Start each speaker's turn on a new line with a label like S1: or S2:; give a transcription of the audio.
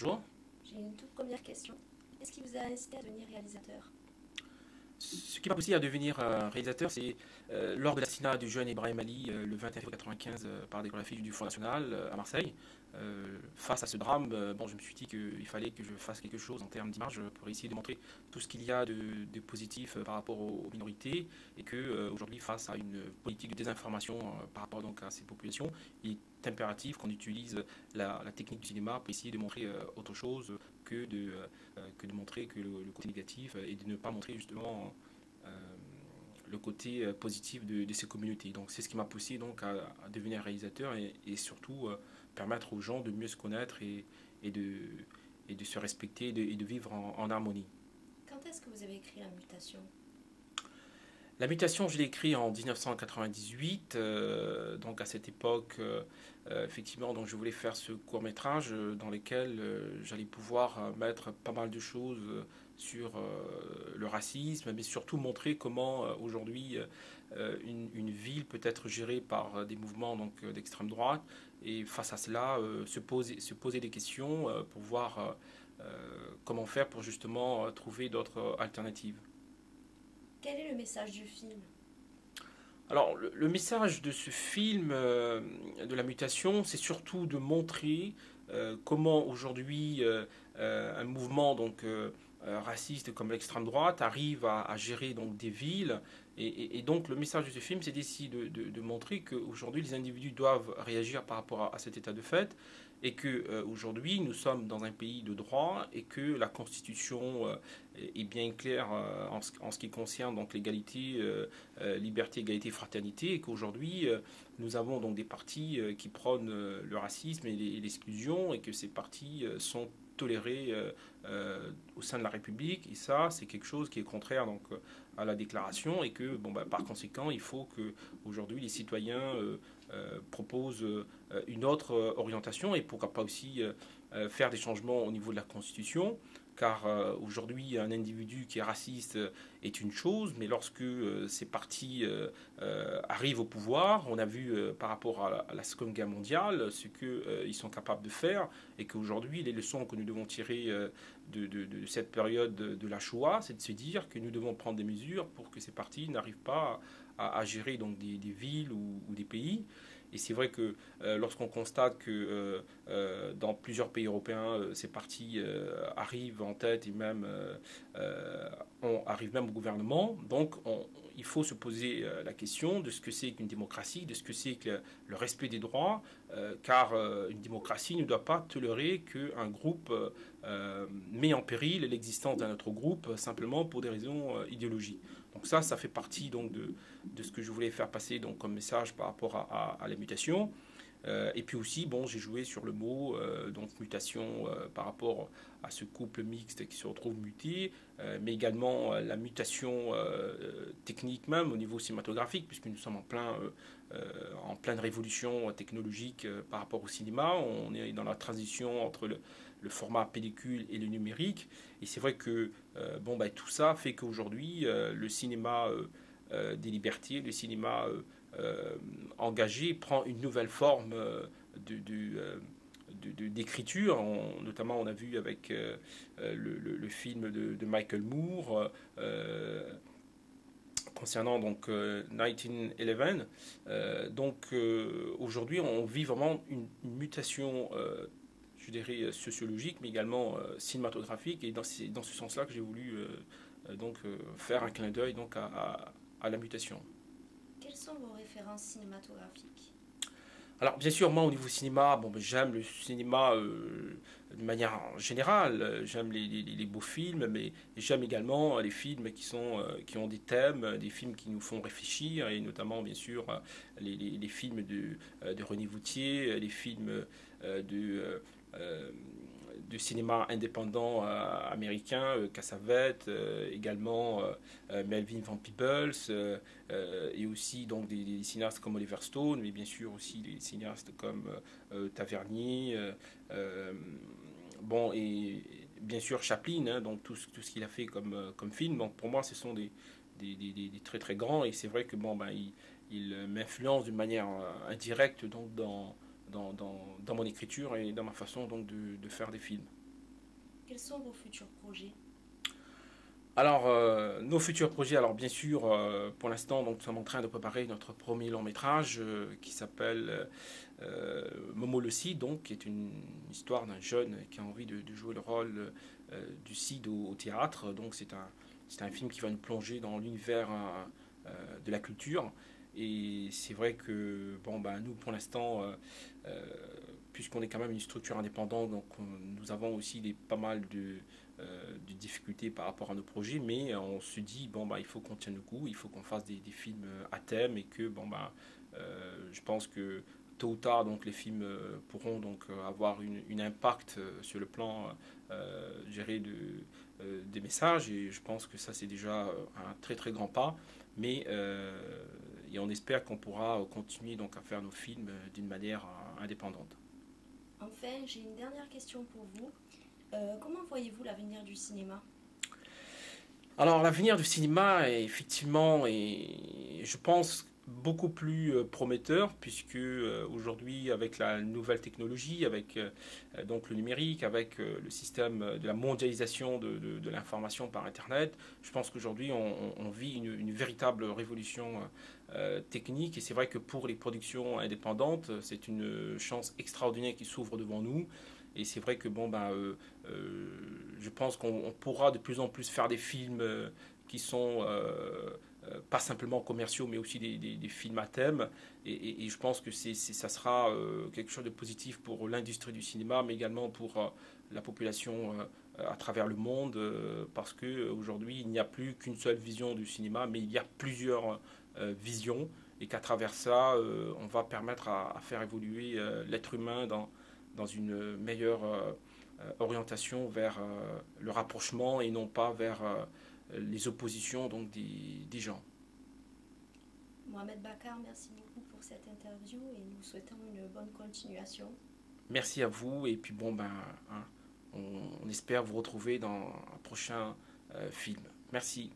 S1: Bonjour.
S2: J'ai une toute première question. Qu'est-ce qui vous a incité à devenir réalisateur?
S1: Ce qui m'a poussé à devenir réalisateur, c'est lors de l'assassinat du jeune Ibrahim Ali le 21 février 1995 par des graphistes du Front National à Marseille. Face à ce drame, bon, je me suis dit qu'il fallait que je fasse quelque chose en termes d'image pour essayer de montrer tout ce qu'il y a de positif par rapport aux minorités et que aujourd'hui, face à une politique de désinformation par rapport donc à ces populations, il est impératif qu'on utilise la technique du cinéma pour essayer de montrer autre chose que de montrer que le côté négatif et de ne pas montrer justement euh, le côté positif de ces communautés. Donc c'est ce qui m'a poussé donc à devenir réalisateur et surtout permettre aux gens de mieux se connaître et de, et de se respecter et de vivre en harmonie.
S2: Quand est-ce que vous avez écrit La Mutation?
S1: La mutation, je l'ai écrit en 1998, donc à cette époque, effectivement, donc je voulais faire ce court métrage dans lequel j'allais pouvoir mettre pas mal de choses sur le racisme, mais surtout montrer comment aujourd'hui une ville peut être gérée par des mouvements donc d'extrême droite et face à cela se poser des questions pour voir comment faire pour justement trouver d'autres alternatives.
S2: Quel est le message du film?
S1: Alors, le message de ce film, de la mutation, c'est surtout de montrer comment aujourd'hui un mouvement donc raciste comme l'extrême droite arrive à gérer donc des villes. Et donc, le message de ce film, c'est d'essayer de montrer qu'aujourd'hui, les individus doivent réagir par rapport à cet état de fait et que aujourd'hui, nous sommes dans un pays de droit et que la Constitution est bien claire en ce qui concerne donc l'égalité, liberté, égalité, fraternité, et qu'aujourd'hui nous avons donc des partis qui prônent le racisme et l'exclusion, et que ces partis sont tolérés au sein de la République, et ça c'est quelque chose qui est contraire donc à la déclaration, et que bon, bah, par conséquent il faut que aujourd'hui les citoyens proposent une autre orientation, et pourquoi pas aussi faire des changements au niveau de la Constitution, car aujourd'hui un individu qui est raciste est une chose, mais lorsque ces partis arrivent au pouvoir, on a vu par rapport à la Seconde Guerre mondiale ce qu'ils sont capables de faire, et qu'aujourd'hui les leçons que nous devons tirer de cette période de la Shoah, c'est de se dire que nous devons prendre des mesures pour que ces partis n'arrivent pas à gérer donc des villes ou des pays. Et c'est vrai que lorsqu'on constate que dans plusieurs pays européens, ces partis arrivent en tête et même on arrive même au gouvernement, donc il faut se poser la question de ce que c'est qu'une démocratie, de ce que c'est que le respect des droits, car une démocratie ne doit pas tolérer qu'un groupe met en péril l'existence d'un autre groupe simplement pour des raisons idéologiques. Donc ça fait partie donc de ce que je voulais faire passer donc comme message par rapport à la mutation. Et puis aussi, bon, j'ai joué sur le mot, donc mutation par rapport à ce couple mixte qui se retrouve muté, mais également la mutation technique même au niveau cinématographique, puisque nous sommes en pleine révolution technologique par rapport au cinéma. On est dans la transition entre le format pellicule et le numérique. Et c'est vrai que bon, bah, tout ça fait qu'aujourd'hui, le cinéma des libertés, le cinéma engagé prend une nouvelle forme d'écriture. Notamment, on a vu avec le film de Michael Moore concernant donc 1911. Aujourd'hui, on vit vraiment une mutation. Je dirais sociologique, mais également cinématographique, et dans ce sens-là que j'ai voulu faire un clin d'œil donc à la mutation.
S2: Quelles sont vos références cinématographiques?
S1: Alors bien sûr, moi au niveau cinéma, bon, ben, j'aime le cinéma de manière générale, j'aime les beaux films, mais j'aime également les films qui ont des thèmes, des films qui nous font réfléchir, et notamment bien sûr les films de René Voutier, les films de, euh, de cinéma indépendant américain, Cassavetes, également Melvin Van Peebles, et aussi donc des cinéastes comme Oliver Stone, mais bien sûr aussi des cinéastes comme Tavernier, bon, et bien sûr Chaplin, hein, donc tout ce qu'il a fait comme film. Donc pour moi, ce sont des très très grands, et c'est vrai que bon, ben, il m'influence d'une manière indirecte donc dans mon écriture et dans ma façon donc de faire des films.
S2: Quels sont vos futurs projets?
S1: Alors, nos futurs projets, alors bien sûr, pour l'instant, donc, nous sommes en train de préparer notre premier long métrage qui s'appelle Momo le Cid, donc, qui est une histoire d'un jeune qui a envie de jouer le rôle du Cid au théâtre. Donc, c'est un film qui va nous plonger dans l'univers de la culture. Et c'est vrai que, bon, ben, nous, pour l'instant, euh, puisqu'on est quand même une structure indépendante, donc nous avons aussi pas mal de difficultés par rapport à nos projets, mais on se dit, bon, bah, il faut qu'on tienne le coup, il faut qu'on fasse des films à thème et que, bon, bah, je pense que tôt ou tard, donc, les films pourront donc avoir une impact sur le plan géré des messages et je pense que ça, c'est déjà un très très grand pas, mais et on espère qu'on pourra continuer donc à faire nos films d'une manière indépendante.
S2: Enfin, j'ai une dernière question pour vous. Comment voyez-vous l'avenir du cinéma?
S1: Alors l'avenir du cinéma est effectivement, et je pense, beaucoup plus prometteur puisque aujourd'hui avec la nouvelle technologie, avec donc le numérique, avec le système de la mondialisation de l'information par Internet, je pense qu'aujourd'hui on vit une véritable révolution technique et c'est vrai que pour les productions indépendantes, c'est une chance extraordinaire qui s'ouvre devant nous. Et c'est vrai que bon, ben, je pense qu'on pourra de plus en plus faire des films qui sont pas simplement commerciaux, mais aussi des films à thème. Et je pense que ça sera quelque chose de positif pour l'industrie du cinéma, mais également pour la population à travers le monde, parce qu'aujourd'hui, il n'y a plus qu'une seule vision du cinéma, mais il y a plusieurs visions, et qu'à travers ça, on va permettre à faire évoluer l'être humain dans une meilleure orientation vers le rapprochement et non pas vers les oppositions donc des gens.
S2: Mohamed Bakar, merci beaucoup pour cette interview et nous souhaitons une bonne continuation.
S1: Merci à vous et puis bon ben hein, on espère vous retrouver dans un prochain film. Merci.